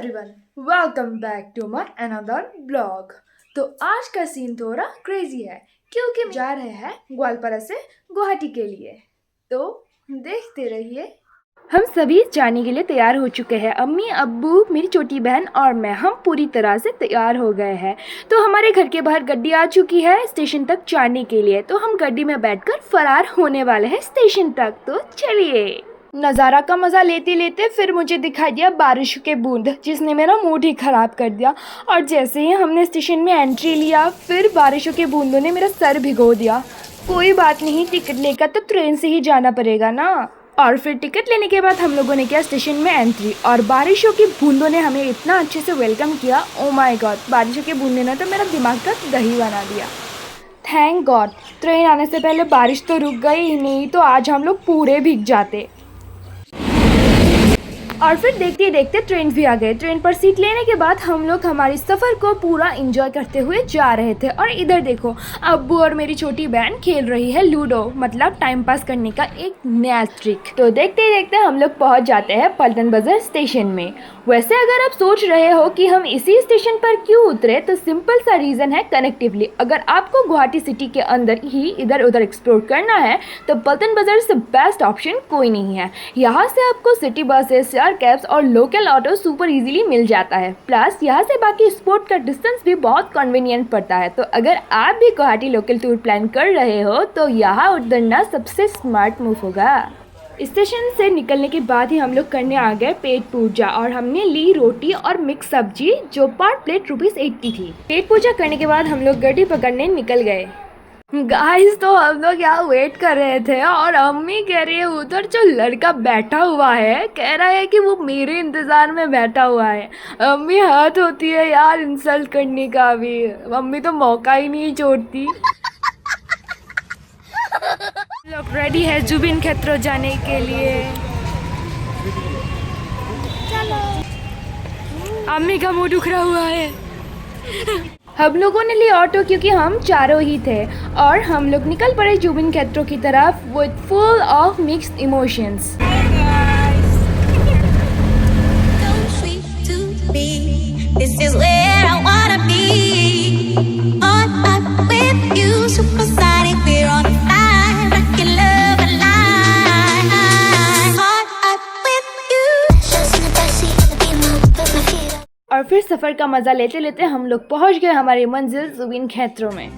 Everyone, welcome back to my another blog. तो आज का सीन थोड़ा क्रेजी है क्योंकि जा रहे हैं ग्वालपारा से गुवाहाटी के लिए। तो देखते रहिए। हम सभी जाने के लिए तैयार हो चुके हैं। अम्मी, अब्बू, मेरी छोटी बहन और मैं, हम पूरी तरह से तैयार हो गए हैं। तो हमारे घर के बाहर गाड़ी आ चुकी है स्टेशन तक जाने के लिए। तो हम गाड़ी में बैठकर फरार होने वाले हैं स्टेशन तक। तो चलिए। नज़ारा का मज़ा लेते लेते फिर मुझे दिखाई दिया बारिश के बूंद, जिसने मेरा मूड ही ख़राब कर दिया। और जैसे ही हमने स्टेशन में एंट्री लिया, फिर बारिशों के बूंदों ने मेरा सर भिगो दिया। कोई बात नहीं, टिकट लेकर तो ट्रेन से ही जाना पड़ेगा ना। और फिर टिकट लेने के बाद हम लोगों ने किया स्टेशन में एंट्री, और बारिशों की बूंदों ने हमें इतना अच्छे से वेलकम किया। ओ माय गॉड, बारिशों की बूंदों ने तो मेरा दिमाग का दही बना दिया। थैंक गॉड, ट्रेन आने से पहले बारिश तो रुक गई, नहीं तो आज हम लोग पूरे भीग जाते। और फिर देखते देखते ट्रेन भी आ गए। ट्रेन पर सीट लेने के बाद हम लोग हमारी सफ़र को पूरा एंजॉय करते हुए जा रहे थे। और इधर देखो, अब्बू और मेरी छोटी बहन खेल रही है लूडो, मतलब टाइम पास करने का एक नया ट्रिक। तो देखते देखते हम लोग पहुंच जाते हैं पल्टन बाजार स्टेशन में। वैसे अगर आप सोच रहे हो कि हम इसी स्टेशन पर क्यों उतरे, तो सिंपल सा रीज़न है कनेक्टिवली। अगर आपको गुवाहाटी सिटी के अंदर ही इधर उधर एक्सप्लोर करना है तो पल्टन बाजार से बेस्ट ऑप्शन कोई नहीं है। यहाँ से आपको सिटी बसेस, कैब्स और लोकल ऑटो सुपर इजीली मिल जाता है। प्लस यहाँ से बाकी स्पॉट का डिस्टेंस भी बहुत कन्वीनियंट पड़ता है। तो अगर आप भी गुवाहाटी लोकल टूर प्लान कर रहे हो तो यहाँ उतरना सबसे स्मार्ट मूव होगा। स्टेशन से निकलने के बाद ही हम लोग करने आ गए पेट पूजा, और हमने ली रोटी और मिक्स सब्जी, जो पर प्लेट ₹80 थी। पेट पूजा करने के बाद हम लोग गाड़ी पकड़ने निकल गए। गाइस, तो हम लोग यहाँ वेट कर रहे थे और अम्मी कह रही है उधर जो लड़का बैठा हुआ है, कह रहा है कि वो मेरे इंतज़ार में बैठा हुआ है। अम्मी हाथ होती है यार इंसल्ट करने का भी, अम्मी तो मौका ही नहीं छोड़ती। लोग रेडी है जुबिन क्षेत्र जाने के लिए। चलो। अम्मी का मुंह दुखरा हुआ है। हम लोगों ने लिया ऑटो क्योंकि हम चारों ही थे, और हम लोग निकल पड़े जुबिन क्षेत्रों की तरफ with full of mixed emotions. और फिर सफ़र का मज़ा लेते लेते हम लोग पहुंच गए हमारी मंजिल जुबिन क्षेत्रों में।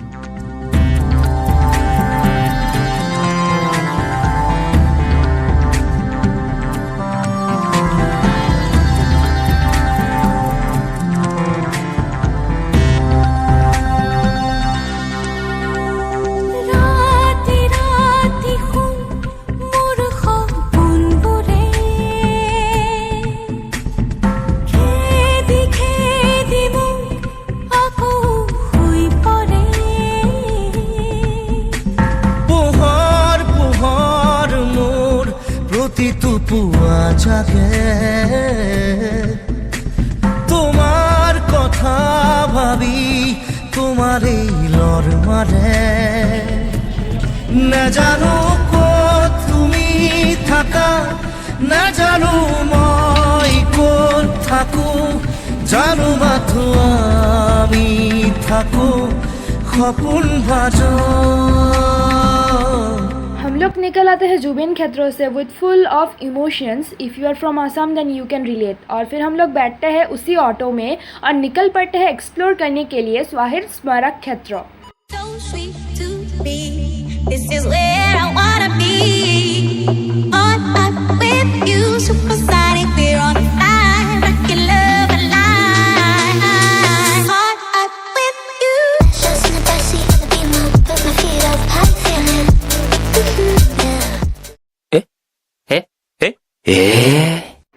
তোমার কথা ভাবি তোমার এই লর মারে না জানো কত তুমি থাকা না জানো মই কত থাকো জানো মাত্র আমি থাকো খপন বাজো। हम लोग निकल आते हैं जुबिन क्षेत्रों से with full of emotions. If you are from Assam then you can relate. और फिर हम लोग बैठते हैं उसी ऑटो में और निकल पड़ते हैं एक्सप्लोर करने के लिए स्वाहिद स्मारक क्षेत्र।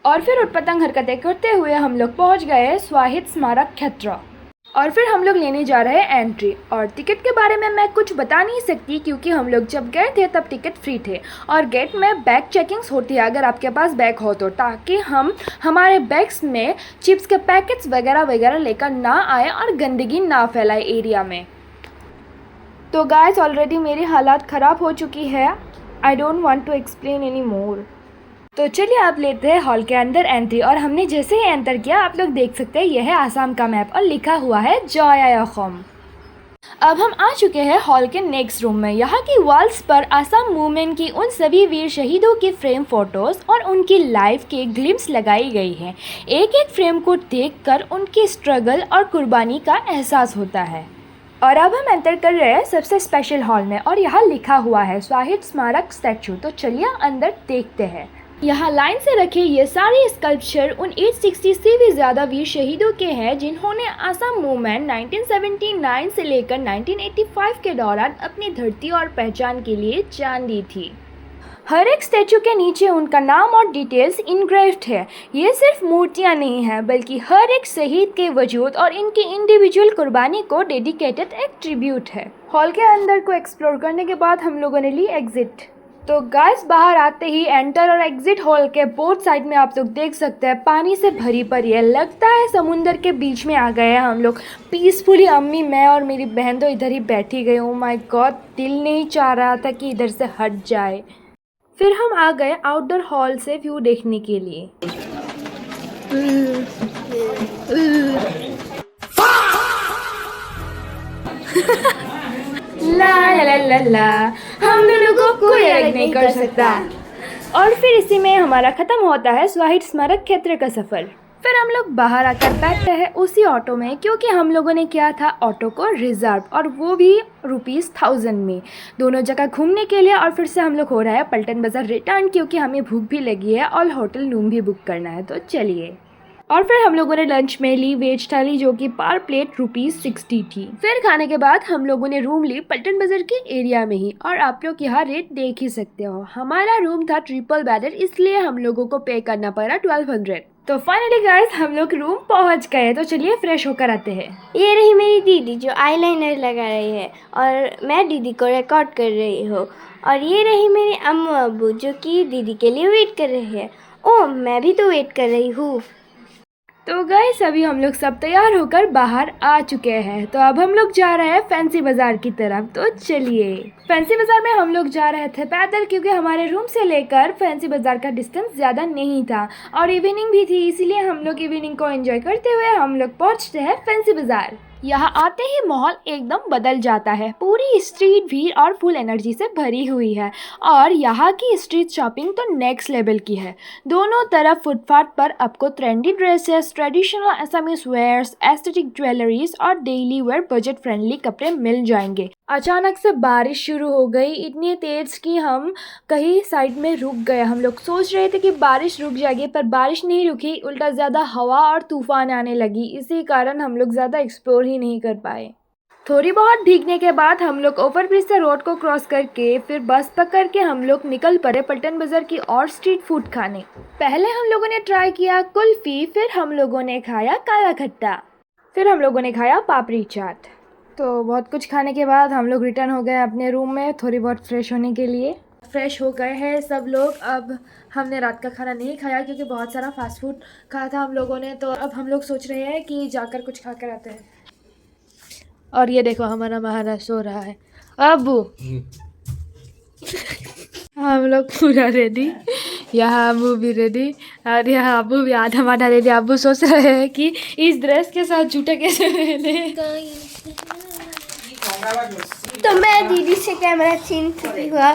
और फिर उटपटांग हरकतें करते हुए हम लोग पहुंच गए स्वाहिद स्मारक क्षेत्र। और फिर हम लोग लेने जा रहे हैं एंट्री। और टिकट के बारे में मैं कुछ बता नहीं सकती क्योंकि हम लोग जब गए थे तब टिकट फ्री थे, और गेट में बैग चेकिंग्स होती है अगर आपके पास बैग हो तो, ताकि हम हमारे बैग्स में चिप्स के पैकेट्स वगैरह वगैरह लेकर ना आए और गंदगी ना फैलाए एरिया में। तो गाइस, ऑलरेडी मेरी हालात ख़राब हो चुकी है। I don't want to explain any more. तो चलिए आप लेते हैं हॉल के अंदर एंट्री, और हमने जैसे ही एंटर किया आप लोग देख सकते हैं यह है आसाम का मैप और लिखा हुआ है जॉयाखोम। अब हम आ चुके हैं हॉल के नेक्स्ट रूम में। यहाँ की वॉल्स पर आसाम मूवमेंट की उन सभी वीर शहीदों की फ्रेम फोटोज और उनकी लाइफ के ग्लिम्स लगाई गई हैं। एक एक फ्रेम को देखकर उनकी स्ट्रगल और कुर्बानी का एहसास होता है। और अब हम एंटर कर रहे हैं सबसे स्पेशल हॉल में, और यहाँ लिखा हुआ है शहीद स्मारक स्टैचू। तो चलिए अंदर देखते हैं। यहाँ लाइन से रखे ये सारे स्कल्पचर उन 860 से भी ज़्यादा वीर शहीदों के हैं जिन्होंने आसाम मूवमेंट 1979 से लेकर 1985 के दौरान अपनी धरती और पहचान के लिए जान दी थी। हर एक स्टैचू के नीचे उनका नाम और डिटेल्स इनग्रेव्ड है। ये सिर्फ मूर्तियाँ नहीं हैं बल्कि हर एक शहीद के वजूद और इनकी इंडिविजुअल कुर्बानी को डेडिकेटेड एक ट्रिब्यूट है। हॉल के अंदर को एक्सप्लोर करने के बाद हम लोगों ने ली एग्जिट। तो गाइस बाहर आते ही एंटर और एग्जिट हॉल के बोथ साइड में आप लोग देख सकते हैं पानी से भरी पड़ी है। लगता है समुंदर के बीच में आ गए हैं हम लोग पीसफुली। अम्मी, मैं और मेरी बहन तो इधर ही बैठी गई। ओह माय गॉड, दिल नहीं चाह रहा था कि इधर से हट जाए। फिर हम आ गए आउटडोर हॉल से व्यू देखने के लिए। ला ला ला ला ला, हम दोनों को कोई अलग नहीं कर सकता। और फिर इसी में हमारा ख़त्म होता है शहीद स्मारक क्षेत्र का सफ़र। फिर हम लोग बाहर आकर बैठते हैं उसी ऑटो में, क्योंकि हम लोगों ने किया था ऑटो को रिजर्व, और वो भी ₹1000 में, दोनों जगह घूमने के लिए। और फिर से हम लोग हो रहा है पल्टन बाज़ार रिटर्न, क्योंकि हमें भूख भी लगी है और होटल रूम भी बुक करना है। तो चलिए। और फिर हम लोगों ने लंच में ली वेज थाली, जो कि पर प्लेट ₹60 थी। फिर खाने के बाद हम लोगों ने रूम ली पल्टन बाजार के एरिया में ही, और आप लोग यहाँ रेट देख ही सकते हो। हमारा रूम था ट्रिपल बेडेड, इसलिए हम लोगों को पे करना पड़ा 1200। तो फाइनली गाइस हम लोग रूम पहुँच गए। तो चलिए फ्रेश होकर आते हैं। ये रही मेरी दीदी जो आईलाइनर लगा रही है, और मैं दीदी को रिकॉर्ड कर रही हूँ। और ये रही मेरे अम्मू अब्बू जो कि दीदी के लिए वेट कर रहे हैं। ओह, मैं भी तो वेट कर रही हूँ। तो गाइस अभी हम लोग सब तैयार होकर बाहर आ चुके हैं। तो अब हम लोग जा रहे हैं फैंसी बाजार की तरफ। तो चलिए। फैंसी बाजार में हम लोग जा रहे थे पैदल, क्योंकि हमारे रूम से लेकर फैंसी बाजार का डिस्टेंस ज़्यादा नहीं था और इवनिंग भी थी, इसीलिए हम लोग इवनिंग को एंजॉय करते हुए हम लोग पहुँचते हैं फैंसी बाजार। यहाँ आते ही माहौल एकदम बदल जाता है। पूरी स्ट्रीट भीड़ और फुल एनर्जी से भरी हुई है, और यहाँ की स्ट्रीट शॉपिंग तो नेक्स्ट लेवल की है। दोनों तरफ फुटपाथ पर आपको trendy dresses, traditional Assamese wears, aesthetic jewelleries और डेली वेयर बजट फ्रेंडली कपड़े मिल जाएंगे। अचानक से बारिश शुरू हो गई, इतनी तेज़ कि हम कहीं साइड में रुक गए। हम लोग सोच रहे थे कि बारिश रुक जाएगी, पर बारिश नहीं रुकी, उल्टा ज़्यादा हवा और तूफान आने लगी। इसी कारण हम लोग ज़्यादा एक्सप्लोर ही नहीं कर पाए। थोड़ी बहुत भीगने के बाद हम लोग ओवरब्रिज से रोड को क्रॉस करके फिर बस पकड़ के हम लोग निकल पड़े पल्टन बाजार की और स्ट्रीट फूड खाने। पहले हम लोगों ने ट्राई किया कुल्फ़ी, फिर हम लोगों ने खाया काला खट्टा, फिर हम लोगों ने खाया पापड़ी चाट। तो बहुत कुछ खाने के बाद हम लोग रिटर्न हो गए अपने रूम में थोड़ी बहुत फ्रेश होने के लिए। फ्रेश हो गए हैं सब लोग। अब हमने रात का खाना नहीं खाया क्योंकि बहुत सारा फास्ट फूड खाया था हम लोगों ने। तो अब हम लोग सोच रहे हैं कि जाकर कुछ खा कर आते हैं। और ये देखो हमारा महाराज सो रहा है। अबू हम लोग पूरा रेडी, यहाँ अबू भी रेडी और यहाँ अबू भी आधा आधा रेडी। अबू सोच रहे हैं कि इस ड्रेस के साथ जूते कैसे पहने। तो मैं दीदी से कैमरा छीन चुकी हुआ।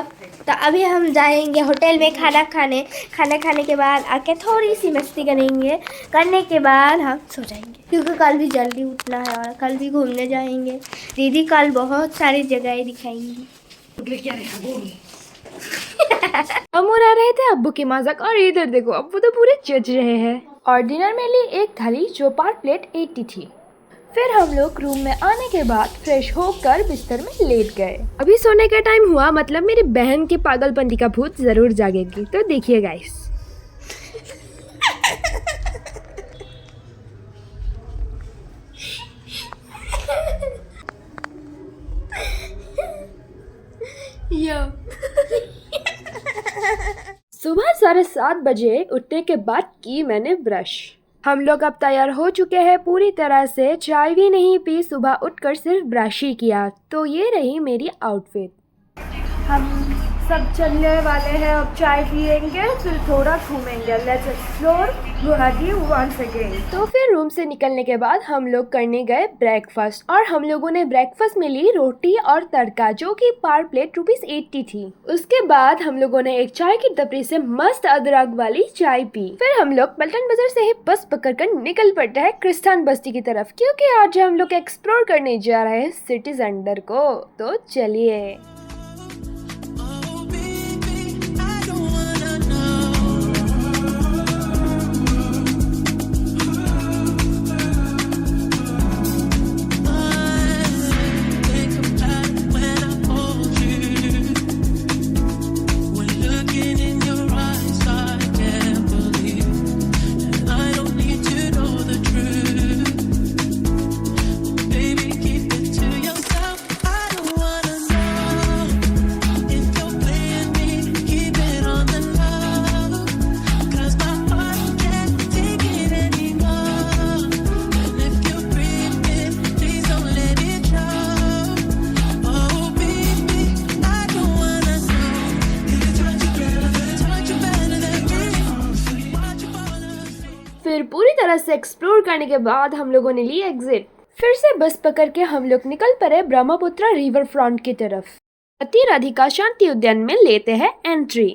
तो अभी हम जाएंगे होटल में खाना खाने के बाद आके थोड़ी सी मस्ती करेंगे। करने के बाद हम सो जाएंगे, क्योंकि कल भी जल्दी उठना है और कल भी घूमने जाएंगे। दीदी कल बहुत सारी जगहें दिखाएंगी। हम उड़ा रहे थे अब्बू की मजाक, और इधर देखो अब्बू तो पूरे जज रहे हैं। और डिनर में ली एक थाली जो पर प्लेट 80 थी। फिर हम लोग रूम में आने के बाद फ्रेश होकर बिस्तर में लेट गए। अभी सोने का टाइम हुआ, मतलब मेरी बहन के पागलपंती का भूत जरूर जागेगी। तो देखिए गाइस। सुबह 7:30 बजे उठने के बाद की मैंने ब्रश। हम लोग अब तैयार हो चुके हैं पूरी तरह से। चाय भी नहीं पी, सुबह उठकर सिर्फ ब्रश ही किया। तो ये रही मेरी आउटफिट। हम सब चलने वाले हैं, अब चाय पियेंगे फिर थोड़ा घूमेंगे। Let's explore Guwahati once again. तो फिर रूम से निकलने के बाद हम लोग करने गए ब्रेकफास्ट और हम लोगों ने ब्रेकफास्ट में ली रोटी और तड़का जो कि पर प्लेट ₹80 थी। उसके बाद हम लोगों ने एक चाय की टपरी से मस्त अदरक वाली चाय पी। फिर हम लोग पलटन बाजार से ही बस पकड़कर निकल पड़ते हैं क्रिस्तान बस्ती की तरफ, क्योंकि आज हम लोग एक्सप्लोर करने जा रहे हैं सिटी सेंटर को। तो चलिए। फिर पूरी तरह से एक्सप्लोर करने के बाद हम लोगों ने ली एग्जिट। फिर से बस पकड़ के हम लोग निकल पड़े ब्रह्मपुत्र रिवर फ्रंट की तरफ। सती राधिका शांति उद्यान में लेते हैं एंट्री।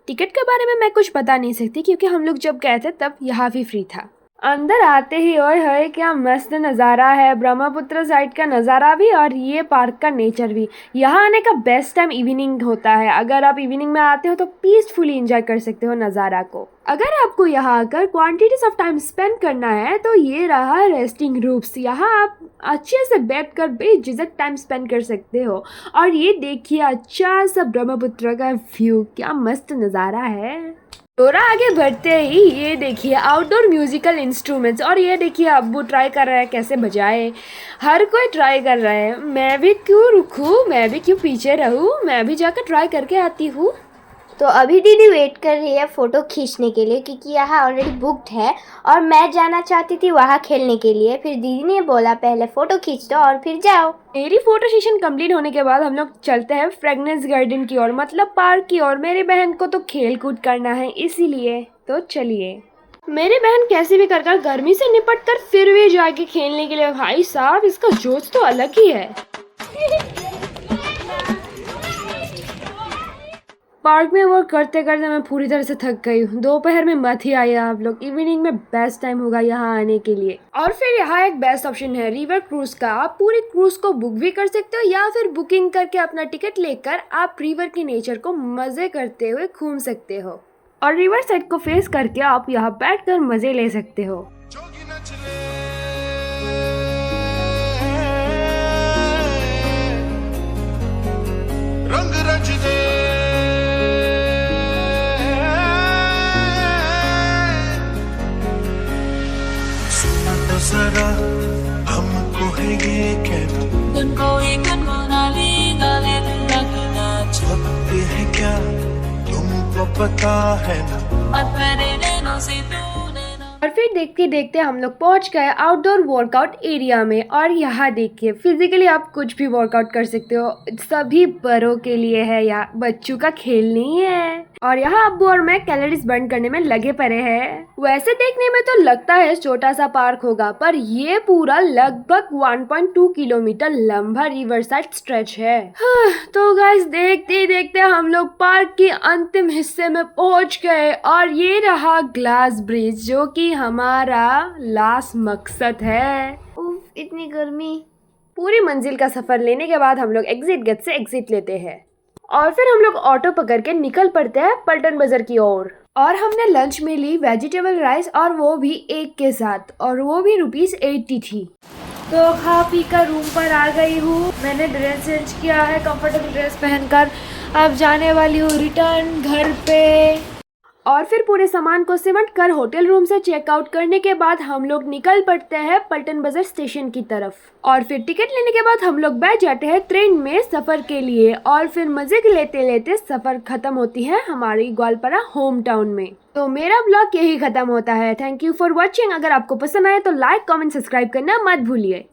टिकट के बारे में मैं कुछ बता नहीं सकती क्योंकि हम लोग जब गए थे तब यहाँ भी फ्री था। अंदर आते ही ओए होए क्या मस्त नज़ारा है, ब्रह्मपुत्र साइड का नज़ारा भी और ये पार्क का नेचर भी। यहाँ आने का बेस्ट टाइम इवनिंग होता है। अगर आप इवनिंग में आते हो तो पीसफुली एंजॉय कर सकते हो नज़ारा को। अगर आपको यहाँ आकर क्वांटिटीज ऑफ टाइम स्पेंड करना है तो ये रहा रेस्टिंग रूम्स। यहाँ आप अच्छे से बैठकर बेझिझक टाइम स्पेंड कर सकते हो। और ये देखिए अच्छा सा ब्रह्मपुत्र का व्यू, क्या मस्त नज़ारा है। थोड़ा आगे बढ़ते ही ये देखिए आउटडोर म्यूजिकल इंस्ट्रूमेंट्स, और ये देखिए अब्बू ट्राई कर रहा है कैसे बजाए। हर कोई ट्राई कर रहा है, मैं भी क्यों रुकूं, मैं भी क्यों पीछे रहूं, मैं भी जाकर ट्राई करके आती हूँ। तो अभी दीदी वेट कर रही है फ़ोटो खींचने के लिए क्योंकि यहाँ ऑलरेडी बुक्ड है और मैं जाना चाहती थी वहाँ खेलने के लिए। फिर दीदी ने बोला पहले फ़ोटो खींच दो और फिर जाओ। मेरी फोटो सेशन कंप्लीट होने के बाद हम लोग चलते हैं फ्रेगनेंस गार्डन की ओर, मतलब पार्क की ओर। मेरी बहन को तो खेल कूद करना है इसीलिए। तो चलिए। मेरी बहन कैसे भी कर गर्मी से निपट कर फिर भी जाके खेलने के लिए। भाई साहब इसका जोश तो अलग ही है। पार्क में वर्क करते करते मैं पूरी तरह से थक गई हूँ। दोपहर में मत ही आइए आप लोग, इवनिंग में बेस्ट टाइम होगा यहाँ आने के लिए। और फिर यहाँ एक बेस्ट ऑप्शन है रिवर क्रूज का। आप पूरी क्रूज को बुक भी कर सकते हो या फिर बुकिंग करके अपना टिकट लेकर आप रिवर के नेचर को मजे करते हुए घूम सकते हो। और रिवर साइड को फेस करके आप यहाँ बैठकर मजे ले सकते हो। जरा हमको है ये कहना छपते हैं क्या तुमको पता है ना। और फिर देखते देखते हम लोग पहुंच गए आउटडोर वर्कआउट एरिया में। और यहाँ देखिए फिजिकली आप कुछ भी वर्कआउट कर सकते हो, सभी बड़ों के लिए है, या बच्चों का खेल नहीं है। और यहाँ अब्बू और मैं कैलोरीज बर्न करने में लगे पड़े हैं। वैसे देखने में तो लगता है छोटा सा पार्क होगा, पर ये पूरा लगभग 1.2 किलोमीटर लंबा रिवर साइड स्ट्रेच है। तो गाइस देखते देखते हम लोग पार्क के अंतिम हिस्से में पहुंच गए। और ये रहा ग्लास ब्रिज जो कि हमारा लास्ट मकसद है। उफ, इतनी गर्मी। पूरी मंजिल का सफर लेने के बाद हम लोग एग्जिट गेट से एग्जिट लेते हैं और फिर हम लोग ऑटो पकड़ के निकल पड़ते हैं पलटन बाजार की ओर। और हमने लंच में ली वेजिटेबल राइस और वो भी एग के साथ, और वो भी ₹80 थी। तो खा पी कर रूम पर आ गई हूँ। मैंने ड्रेस चेंज किया है, कंफर्टेबल ड्रेस पहनकर अब जाने वाली हूँ रिटर्न घर पे। और फिर पूरे सामान को सिमट कर होटल रूम से चेकआउट करने के बाद हम लोग निकल पड़ते हैं पलटन बाजार स्टेशन की तरफ। और फिर टिकट लेने के बाद हम लोग बैठ जाते हैं ट्रेन में सफ़र के लिए। और फिर मज़े लेते लेते सफ़र ख़त्म होती है हमारी ग्वालपारा होम टाउन में। तो मेरा ब्लॉग यही ख़त्म होता है। Thank you for watching. अगर आपको पसंद आए तो लाइक कमेंट सब्सक्राइब करना मत भूलिए।